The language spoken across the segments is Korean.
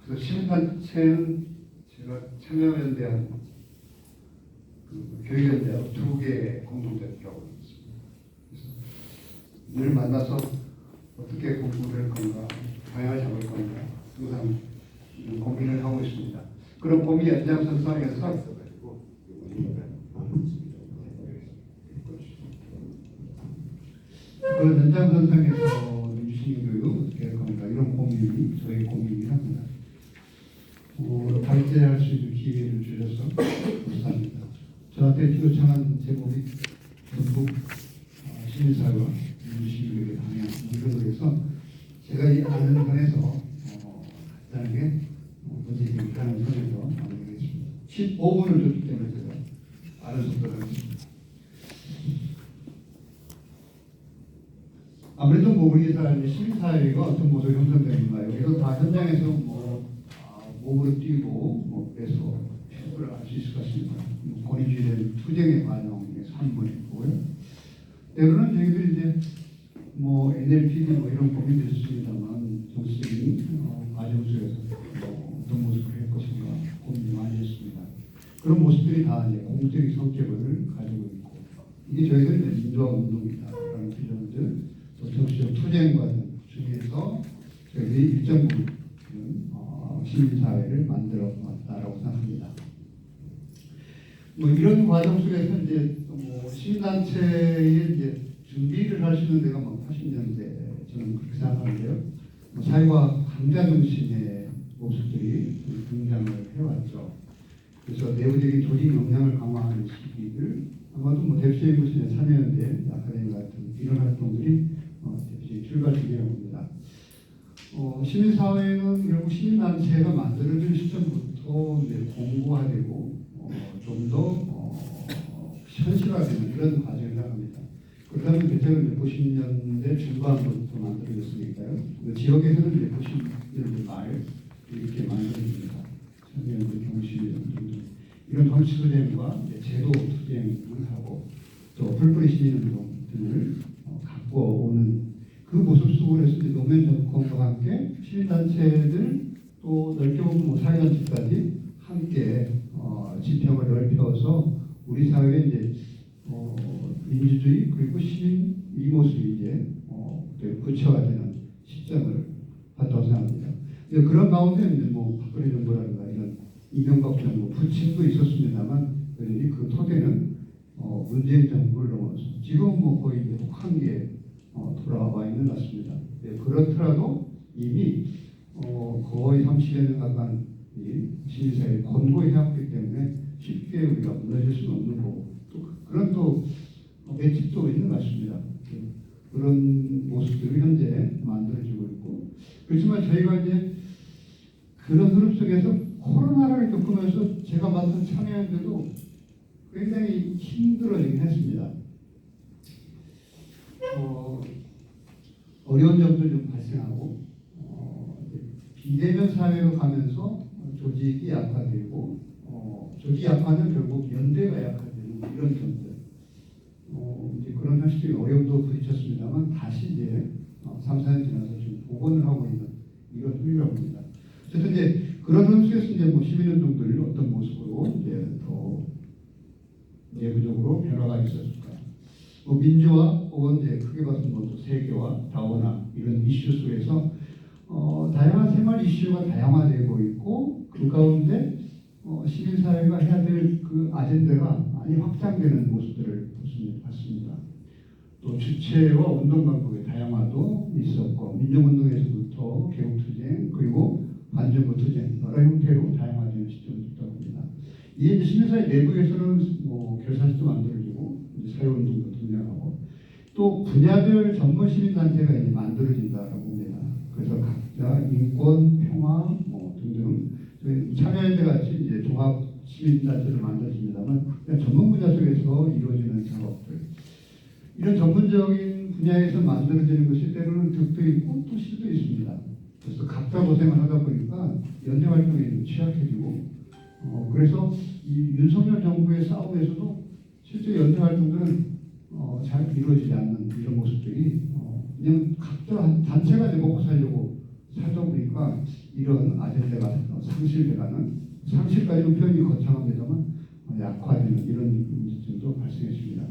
그래서 시민단체는 제가 참여연대한 교육연대하고 두 개의 공동대표라고 있습니다. 그래서 늘 만나서 어떻게 공부를 할 건가, 방향을 잡을 건가 항상 고민을 하고 있습니다. 그런 고민 연장선상에서 그 연장선상에서 민주시민교육 어떻게 할 건가 이런 고민이 저희 고민이긴 합니다. 발제할 수 있는 기회를 주셔서 감사합니다. 저한테 요청한 제목이 전국 시민사회와 민주시민교육의 방향 이런 거에서 제가 이 아는 선에서 간단하게 문제제기를 하는 선에서 마무리하겠습니다. 15분을 줬기 때문에 제가 아는 속도로 하겠습니다. 아무래도 우리 시민사회가 어떤 모습으로 형성되는가 여기서 다 현장에서 몸으로 뛰고 그래서 그걸 알 수 있을 것 같습니다. 권위주의된 투쟁의 과정의 산물이고요. 때로는 저희들이 이제 NLP 이런 고민도 있습니다만 정치적인 과정 속에서 어떤 모습을 할 것인가 고민을 많이 했습니다. 그런 모습들이 다 이제 공적인 성격을 가지고 있고 이게 저희들 민주화 운동이다라는 기존들 또 정치적 투쟁 과정 중에서 저희들이 일정 부분 시민사회를 만들어 왔다라고 생각합니다. 이런 과정 속에서 이제 시민단체의 이제 준비를 할 수 있는 데가 80년대 저는 그렇게 생각하는데요. 사회와 강자 정신의 모습들이 등장을 해왔죠. 그래서 내부적인 조직 역량을 강화하는 시기들 아마도 대표적인 것이 참여연대 아카데미 같은 이런 활동들이 대표적인 출발점이라고 봅니다. 시민사회는 결국 시민단체가 만들어진 시점부터 이제 공고화되고 좀 더 현실화되는 이런 과정을 나갑니다. 그렇다면 대체로 90년대 중반부터 만들어졌으니까요. 지역에서는 90년대 말 이렇게 만들어집니다. 청년들 경시 등등 이런 정치 투쟁과 제도 투쟁을 하고 또 풀뿌리 시민운동 등을 갖고 오는 그 모습 속으로 해서 노무현 정권과 함께 시민단체들 또 넓게 보면 사회단체까지 함께 지평을 넓혀서 우리 사회의 이제 민주주의 그리고 시민 이 모습이 이제 구체화되는 시점을 봤다고 생각합니다. 그런 가운데 이제 박근혜 정부라든가 이런 이명박 정부 부침도 있었습니다만 여전히 그 토대는 문재인 정부를 넘어서 지금 거의 한계에 돌아와 있는 것 같습니다. 그렇더라도 이미 거의 30여 년 가까운 시민사회를 권고해 왔기 때문에 쉽게 우리가 무너질 수는 없는 거고 또 그런 또 매집도 있는 것 같습니다. 그런 모습들이 현재 만들어지고 있고 그렇지만 저희가 이제 그런 흐름 속에서 코로나를 겪으면서 제가 맡은 참여연대도 굉장히 힘들어지긴 했습니다. 어려운 점도 좀 발생하고 비대면 사회로 가면서 조직이 약화되고 조직이 약화는 결국 연대가 약화되는 이런 점들 이제 그런 현실적인 어려움도 부딪혔습니다만 다시 이제 3, 4년 지나서 지금 복원을 하고 있는 이런 흐름이라고 봅니다. 어쨌든 이제 그런 흐름 속에서 이제 시민운동들이 어떤 모습으로 이제 더 내부적으로 변화가 있었을까? 민주화 혹은 이제 크게 봤을 또 세계화, 다원화 이런 이슈 속에서 다양한 생활 이슈가 다양화되고 있고 그 가운데 시민사회가 해야 될 그 아젠다가 많이 확장되는 모습들을 봤습니다. 또 주체와 운동 방법의 다양화도 있었고 민중운동에서부터 개혁투쟁 그리고 반정부 투쟁 여러 형태로 다양화되는 시점이 있다고 봅니다. 이게 이제 시민사회 내부에서는 결사실도 만들어지고 사회운동도 등장하고 또 분야별 전문 시민단체가 이제 만들어진다라고 봅니다. 그래서 각자 인권, 평화 등등 참여연대 같이 이제 종합 시민단체를 만들어집니다만 전문 분야 속에서 이루어지는 작업들 이런 전문적인 분야에서 만들어지는 것이 때로는 득도 있고 또 실도 있습니다. 그래서 각자 고생을 하다 보니까 연대 활동이 취약해지고 그래서 이 윤석열 정부의 싸움에서도 실제 연대 활동들은 잘 이루어지지 않는 이런 모습들이 그냥 각자 단체가 먹고 살려고 살펴보니까 이런 아젠다가 상실돼가는, 상실까지는 표현이 거창합니다만 약화되는 이런 문제점도 발생했습니다.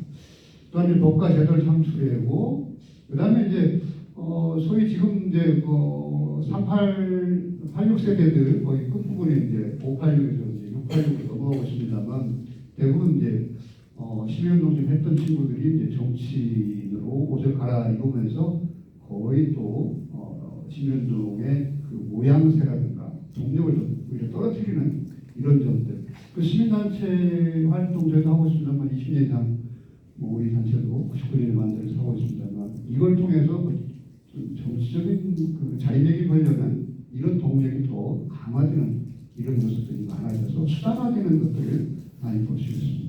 또한 이제 법과 제도를 창출하고, 그 다음에 이제 소위 지금 이제 86 세대들 거의 끝부분에 이제 586에서 이제 686으로 넘어가고 있습니다만, 대부분 이제 시민운동 좀 했던 친구들이 이제 정치인으로 옷을 갈아입으면서 거의 또 시민운동의 그 모양새라든가 동력을 좀 오히려 떨어뜨리는 이런 점들. 그 시민단체 활동 저희도 하고 있습니다만 20년 이상 뭐 우리 단체도 99년에 만들어서 하고 있습니다만, 이걸 통해서 좀 정치적인 그 자인에게 이런 동력이 더 강화되는 이런 모습들이 많아져서 수단화되는 것들을 많이 볼 수 있습니다.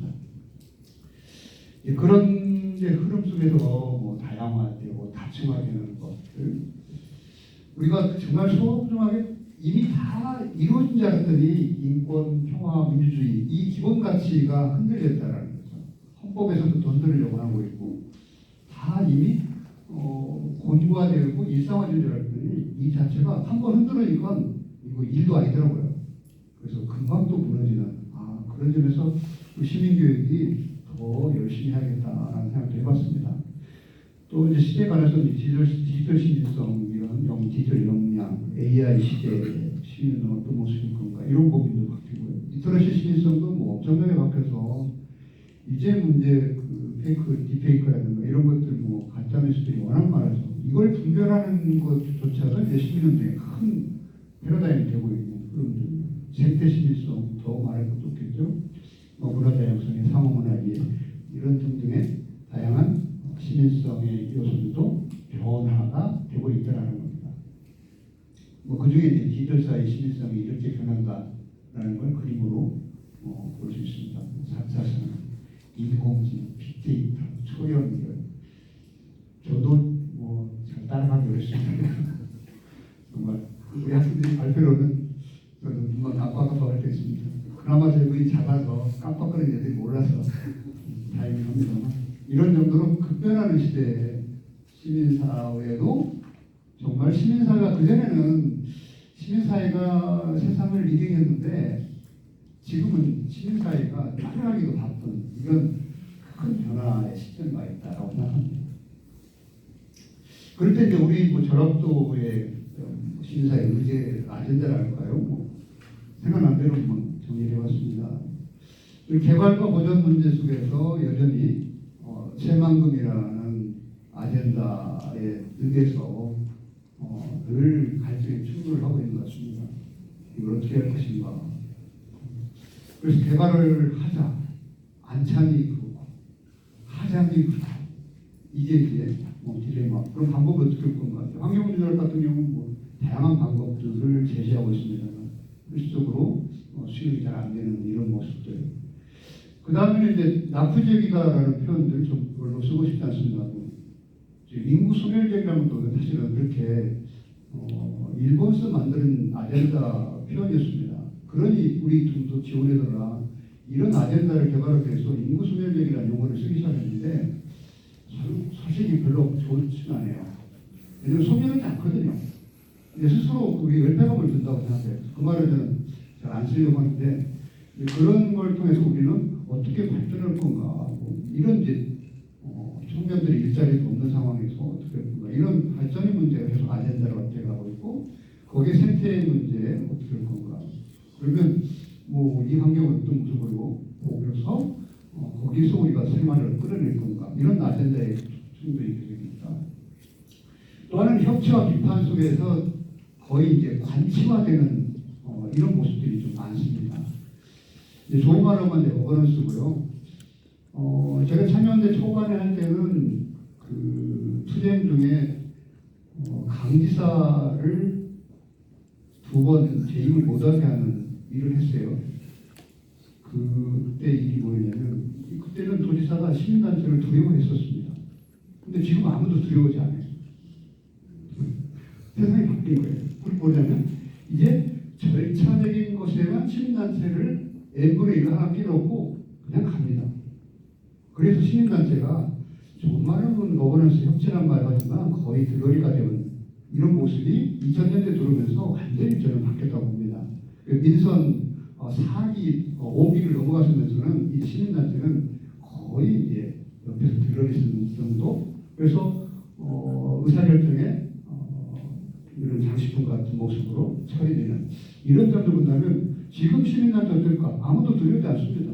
그런 이제 흐름 속에서 뭐 다양화되고 다층화되는 것들, 우리가 정말 소중하게 이미 다 이루어진 줄 알았더니 인권, 평화, 민주주의 이 기본 가치가 흔들렸다라는 거죠. 헌법에서도 흔들려고 하고 있고 다 이미 곤고화되고 일상화된 줄 알았더니 이 자체가 한번 흔들으니까 이거 일도 아니더라고요. 그래서 금방 또 무너지는 그런 점에서 시민교육이 더 열심히 해야겠다라는 생각도 해봤습니다. 또 이제 시대에 관해서 디지털 시민성, 이런 디지털 역량, AI 시대에 시민은 어떤 모습일 건가, 이런 고민도 바뀌고요. 리터러시 시민성도 뭐 엄청나게 바뀌어서 이제 문제 디페이크라든가 이런 것들 뭐 가짜뉴스들이 워낙 많아서 이걸 분별하는 것조차도 이제 시민운동의 큰 패러다임이 되고 있는 그런 점입니다. 생태 시민성 더 말할 것도 없겠죠. 문화다양성의 상호문화기에 이런 등등의 다양한 시민성의 요소들도 변화가 되고 있다는 겁니다. 그 중에 이제 디지털사의 시민성이 이렇게 변한다라는 걸 그림으로 볼 수 있습니다. 4차선, 인공지능, 빅데이터, 초연결. 저도 잘 따라가기 어렵습니다. 정말 우리 학생들이 발표로는 저는 눈만 깜빡깜빡할 때 있습니다. 그나마 제 눈이 작아서 깜빡거리는 애들이 몰라서 다행히 합니다만, 이런 정도로 급변하는 시대에 시민사회도 정말 시민사회가 그전에는 시민사회가 세상을 리딩했는데 지금은 시민사회가 따라가기도 바쁜 이런 큰 변화의 시점이 와 있다고 생각합니다. 그럴 때 이제 우리 전라도의 시민사회 의제 아젠다랄까요? 생각난 대로 정리를 해봤습니다. 개발과 보전 문제 속에서 여전히 새만금이라는 아젠다에 의해서 늘 갈등의 충돌을 하고 있는 것 같습니다. 이걸 어떻게 할 것인가. 그래서 개발을 하자. 안창이 그렇고 하자니 그렇고 이게 이제 딜레마. 그럼 방법을 어떻게 할 건가. 환경운전 같은 경우는 다양한 방법들을 제시하고 있습니다만 실질적으로 수용이 잘 안 되는 이런 모습들. 그 다음에 이제 나쁘적이다라는 표현들 좀 별로 쓰고 싶지 않습니다. 인구 소멸적이라는 것도 사실은 그렇게 일본에서 만든 아젠다 표현이었습니다. 그러니 우리 좀더 지원해달라. 이런 아젠다를 개발하기 위해서 인구 소멸적이라는 용어를 쓰기 시작했는데 솔직히 별로 좋지는 않아요. 왜냐하면 소멸하지 않거든요. 스스로 우리 열패감을 든다고 생각해요. 그 말을 저는 잘 안 쓰려고 하는데 그런 걸 통해서 우리는 어떻게 발전할 건가, 이런 이제 청년들이 일자리도 없는 상황에서 어떻게 할 건가, 이런 발전의 문제가 계속 아젠다로 어떻게가고 있고 거기에 생태의 문제 어떻게 할 건가. 그러면 이 환경을 어떤 모습으로 보면서 거기서 우리가 생활을 끌어낼 건가, 이런 아젠다의 충돌이 계속 있다. 또 하나는 협치와 비판 속에서 거의 이제 관치화되는 이런 모습들이 좀 많습니다. 이제 좋은 말로만 이제 어거넌스고요. 제가 참여연대 초반에 할 때는 그 투쟁 중에 강지사를 2번 재임을 못하게 하는 일을 했어요. 그때 일이 뭐였냐면 그때는 도지사가 시민단체를 두려워했었습니다. 근데 지금 아무도 두려워하지 않아요. 세상이 바뀐 거예요. 그걸 보자면 이제 절차적인 것에만 시민단체를 n분의 1을 하나 끼놓고 그냥 갑니다. 그래서 시민단체가 정말은 거버넌스 협치란 말 하지만 거의 덩어리가 되는 이런 모습이 2000년대 들어오면서 완전히 저는 바뀌었다고 봅니다. 민선 4기, 5기를 넘어가면서는 이 시민단체는 거의 이제 옆에서 들어있는 정도. 그래서 의사결정에 이런 장식품 같은 모습으로 처리되는 이런 점도 본다면 지금 시민단체 어떨까? 아무도 두려워하지 않습니다.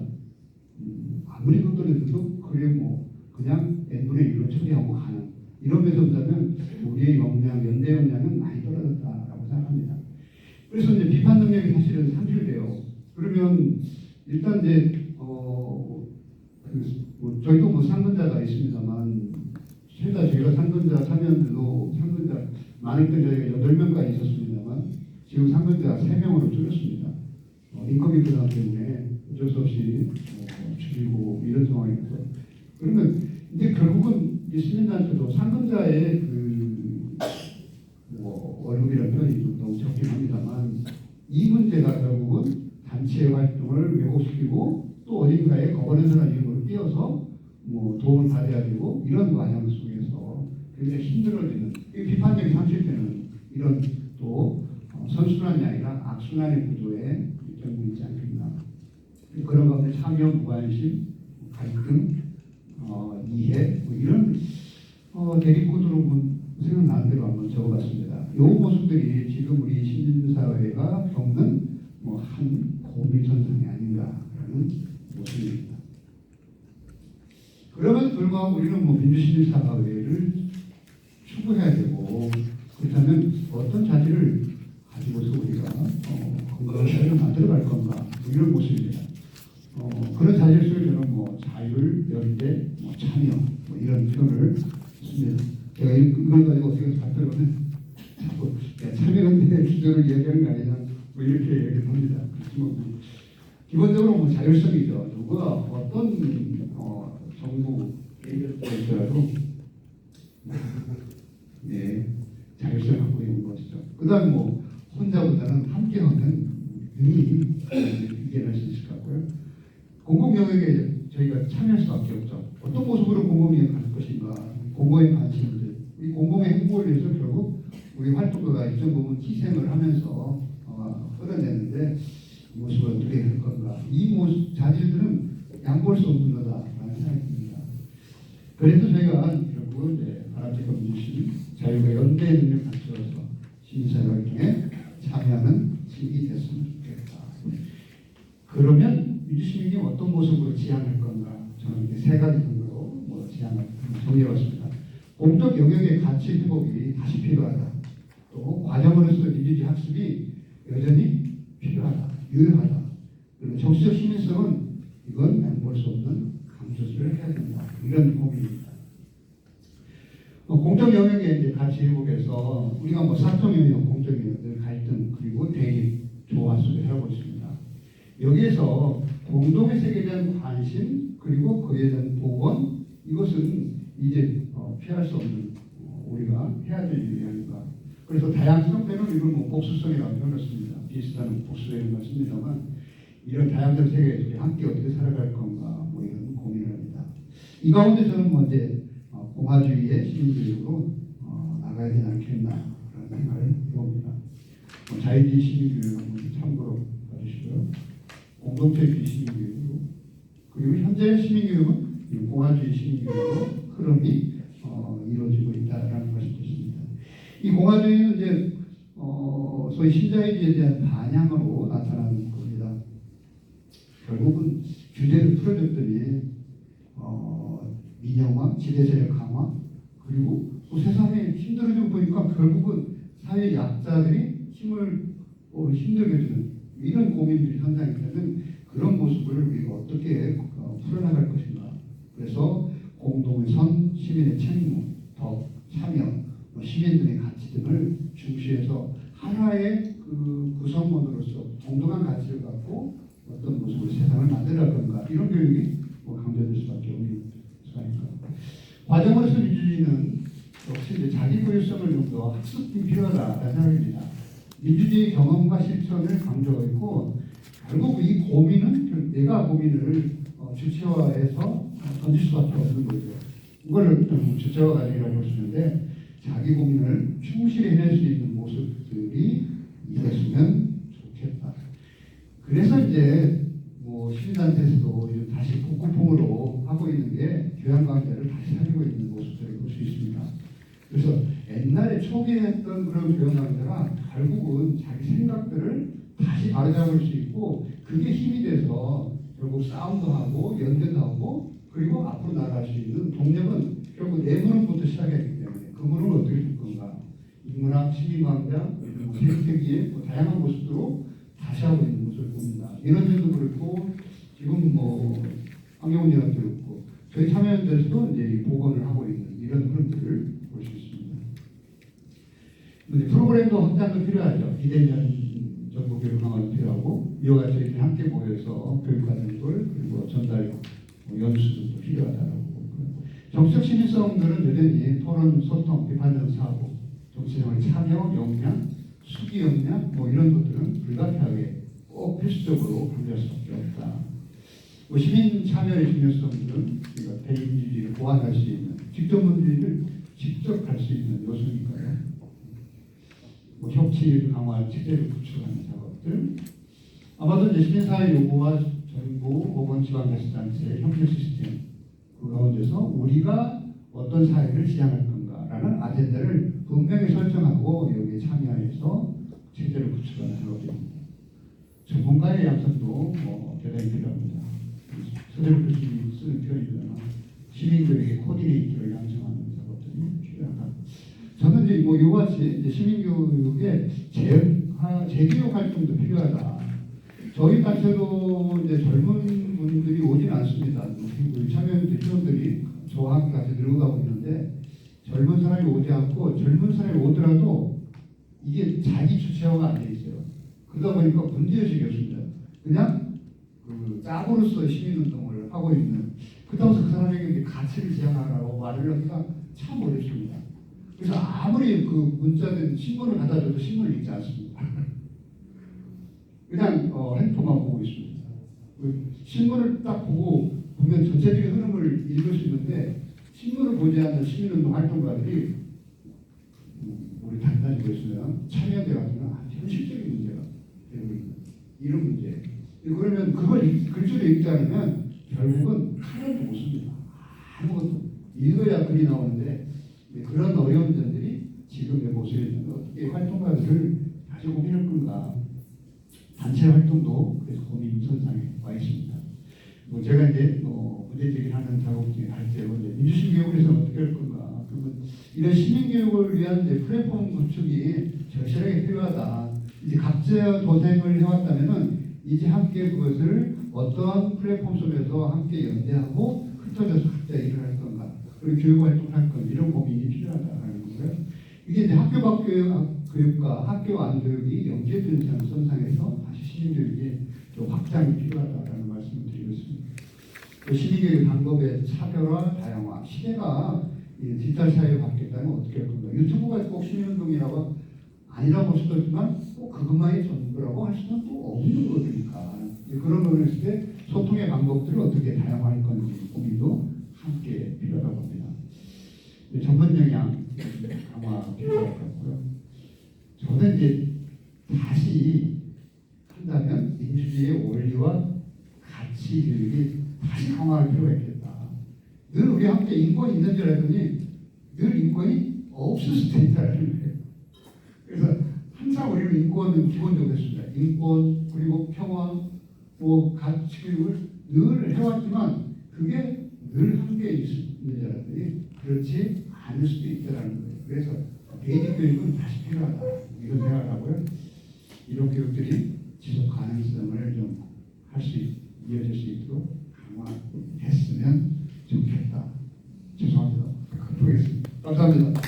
아무리 걱정해도 그래 뭐 그냥 n분의 1로 처리하고 가는 이런 면에서 본다면 우리의 역량, 연대 역량은 많이 떨어졌다라고 생각합니다. 그래서 이제 비판 능력이 사실은 상실돼요. 그러면 일단 이제 저희도 뭐 상근자가 있습니다만 최다 저희가 상근자 참여연대도 상근자 많을 때 저희가 8명까지 있었습니다만 지금 상근자 3명으로 줄였습니다. 인건비 부담 때문에 어쩔 수 없이 줄이고 이런 상황이어서 그러면 이제 결국은 이 시민단체도 상근자의 월급이라는 표현이 좀 너무 적긴 합니다만 이 문제가 결국은 단체 활동을 왜곡시키고 또 어딘가에 거버넌스나 이런 걸 띄어서 뭐 도움을 받아야 되고 이런 과정 속에서 굉장히 힘들어지는 비판적인 상실되는 이런 또 선순환이 아니라 악순환의 구조에 결국 있지 않겠나. 그런 가운데 참여, 무관심, 갈등, 이해 뭐 이런 대립구도로 생각나는 대로 한번 적어봤습니다. 이 모습들이 지금 우리 시민사회가 겪는 한 고밀전상이 아닌가라는 모습입니다. 그럼에도 불구하고 우리는 민주시민사회를 추구해야 되고 그렇다면 어떤 자질을 가지고서 우리가 건강한 사회를 만들어갈 건가 이런 모습입니다. 그런 자질 속에 저는 자율, 연대, 참여 이런 표현을 씁니다. 제가 이걸 가지고 어떻게 발표하면 자꾸 참여연대 기조를 이야기하는 거 아니냐 이렇게 얘기를 합니다. 기본적으로 자율성이죠. 누가 어떤 정부 얘기를 있더라도 자율성을 갖고 있는 것이죠. 그 다음 혼자보다는 함께하면 능히 이겨낼 수 있을 것 같고요. 공공영역에 저희가 참여할 수밖에 없죠. 어떤 모습으로 공공영역을 갈 것인가, 공공의 관심들, 이 공공의 행보를 위해서 결국 우리 활동가가 일정 부분 희생을 하면서 끌어내는데 이 모습을 어떻게 할 건가. 이 모습 자질들은 양보할 수 없는 거다라는 생각이 듭니다. 그래서 저희가 결국은 바람직한 민주시민, 자유가 연대의 능력을 갖춰서 시민사회 활동에 참여하는 시민이 됐으면 좋겠다. 그러면 민주시민이 어떤 모습으로 지향할 건가? 저는 이렇게 3가지 정도로 지향을 정리해봤습니다. 공적 영역의 가치 회복이 다시 필요하다. 또 과정으로서 민주주의 학습이 여전히 필요하다. 유효하다. 그리고 정치적 시민성은 이건 양보할 수 없는 강조를 해야 된다. 이런 고민입니다. 공적 영역의 이제 가치 회복에서 우리가 사적 영역, 공적 영역들 갈등 그리고 대립, 조화 속에 살고 있습니다. 여기에서 공동의 세계에 대한 관심 그리고 그에 대한 복원 이것은 이제 피할 수 없는 우리가 해야 될 일이 아닌가. 그래서 다양성 때는 이걸 복수성이라고 표현했습니다. 비슷한 복수성인 것 같습니다만 이런 다양성 세계에서 함께 어떻게 살아갈 건가 이런 고민을 합니다. 이 가운데 저는 이제 공화주의의 시민교육으로 나가야 되지 않겠나라는 생각을 해봅니다. 자유주의 시민교육 한번 참고로 봐주시고요. 공동체주의 시민교육으로 그리고 현재 시민교육은 공화주의 시민교육으로 흐름이 이루어지고 있다라는 것이 있습니다. 이 공화주의는 이제 소위 신자유주의에 대한 반향으로 나타나는 겁니다. 결국은 규제를 풀어줬더니 민영화, 지배세력 강화, 그리고 또 세상에 힘들어지고 보니까 결국은 사회 약자들이 힘들게 주는 이런 고민들이 상당히 있다면 그런 모습을 우리가 어떻게 풀어나갈 것인가. 그래서 공동의 선, 시민의 책무, 더 참여, 시민 등의 가치 등을 중시해서 하나의 구성원으로서 동등한 가치를 갖고 어떤 모습으로 세상을 만들어갈 건가. 이런 교육이 강조될 수밖에 없는 수가니까. 과정으로서 민주주의는 역시 이제 자기 고유성을 좀 더 학습이 필요하다는 생각입니다. 민주주의 경험과 실천을 강조하고 있고 결국 이 고민은 내가 고민을 주체화해서 던질 수밖에 없는 거죠. 이걸 주체화 과정이라고 볼 수 있는데 자기 고민을 충실히 해낼 수 있는 모습들이 있었으면 좋겠다. 그래서 이제 뭐 시민단체에서도 다시 북구풍으로 하고 있는 게 교양 강좌를 다시 살리고 있는 모습들을 볼 수 있습니다. 그래서 옛날에 초기에 했던 그런 교양 강좌가 결국은 자기 생각들을 다시 바로잡을 수 있고 그게 힘이 돼서 결국 싸움도 하고 연대도 하고 그리고 앞으로 나아갈 수 있는 동력은 결국 내 무릎부터 시작했기 때문에 그 무릎을 어떻게 줄 건가. 인문학, 시민광장, 생태기의 다양한 모습으로 다시 하고 있는 모습을 봅니다. 인원들도 그렇고 지금 뭐 환경운동도 그렇고 저희 참여연대에서도 이제 복원을 하고 있는 이런 흐름들을 볼 수 있습니다. 프로그램도 확장도 필요하죠. 비대면 정보 교육 강화도 필요하고 이와 같이 저희들이 함께 모여서 교육과정들 그리고 전달 연수도 필요하다고 보고요. 정치적 시민성들은 여전히 토론, 소통, 비판적 사고, 정치생활 참여, 역량, 수기 역량 뭐 이런 것들은 불가피하게 꼭 필수적으로 강조할 수밖에 없다. 시민 참여의 중요성들은 우리가 대의민주주의를 보완할 수 있는 직접 문제를 직접 할 수 있는 요소니까요. 협치 강화 체제를 구축하는 작업들 아마도 이제 시민사회 요구와 정부 혹은 지방자치단체의 형질 시스템 그 가운데서 우리가 어떤 사회를 지향할 건가라는 아젠다를 분명히 설정하고 여기에 참여해서 체제를 구축하는 작업입니다. 전문가의 양성도 대단히 필요합니다. 서류 글씨 쓰는 편이거나 시민들에게 코디네이터를 양성하는 작업들이 필요하다. 저는 이제 뭐 이같이 이제 시민교육의 재교육 활동도 필요하다. 저희 단체도 이제 젊은 분들이 오진 않습니다. 참여연대 회원들이 저와 함께 같이 늙어가고 있는데 젊은 사람이 오지 않고 젊은 사람이 오더라도 이게 자기 주체화가 안 돼 있어요. 그러다 보니까 문제의식이 없습니다. 그냥 그 짝으로서 시민운동을 하고 있는 그렇다고 해서 그 사람에게 가치를 지향하라고 말을 하기가 참 어렵습니다. 그래서 아무리 그 문자된 신문을 갖다 줘도 신문을 읽지 않습니다. 그냥 핸드폰만 보고 있습니다. 신문을 딱 보고 보면 전체적인 흐름을 읽을 수 있는데 신문을 보지 않는 시민운동 활동가들이 우리 단단히 보시면 참여대 같은 건 현실적인 문제가 되고 있는 이런 문제. 그러면 그걸 글줄을 읽지 않으면 결국은 하나도 못 씁니다. 아무것도 읽어야 글이 나오는데 그런 어려운 점들이 지금의 모습에 어떻게 활동가들을 다시 고민할 건가. 단체 활동도 그래서 고민 선상에 와 있습니다. 제가 이제 문제 제기하는 작업 중에 할 때 민주주의 교육을 해서 어떻게 할 건가. 그러면 이런 시민교육을 위한 이제 플랫폼 구축이 절실하게 필요하다. 이제 각자 도생을 해왔다면은 이제 함께 그것을 어떠한 플랫폼 속에서 함께 연대하고 흩어져서 각자 일을 할 건가. 그리고 교육 활동을 할 건가. 이런 고민이 필요하다는 거고요. 이게 이제 학교 밖 교육과 학교 안 교육이 연계되는 선상에서 다시 시민교육이 좀 확장이 필요하다는 말씀을 드리고 있습니다. 그 시민교육 방법의 차별화, 다양화, 시대가 디지털 사회로 바뀌었다면 어떻게 할 건가? 유튜브가 꼭 시민운동이라고 아니라고 볼 수도 있지만 꼭 그것만이 전부라고 할 수는 또 없는 거니까 그런 거를 했을 때 소통의 방법들을 어떻게 다양화할 건지 고민도 함께 필요하다고 합니다. 전문 영향 강화 필요할 것 같고요. 저는 이제 다시 한다면 민주주의의 원리와 가치 교육이 다시 강화할 필요가 있겠다. 늘 우리 함께 인권이 있는 줄 알았더니 늘 인권이 없을 수도 있다는 거예요. 그래서 항상 우리는 인권은 기본적으로 했습니다. 인권 그리고 평화 뭐 가치 교육을 늘 해왔지만 그게 늘 함께 있는 줄 알았더니 그렇지 않을 수도 있다는 거예요. 그래서 베이직 교육은 다시 필요하다 이런 생각을 하고요. 이런 교육들이 지속 가능성을 좀 할 수 이어질 수 있도록 강화했으면 좋겠다. 죄송합니다. 보겠습니다. 감사합니다.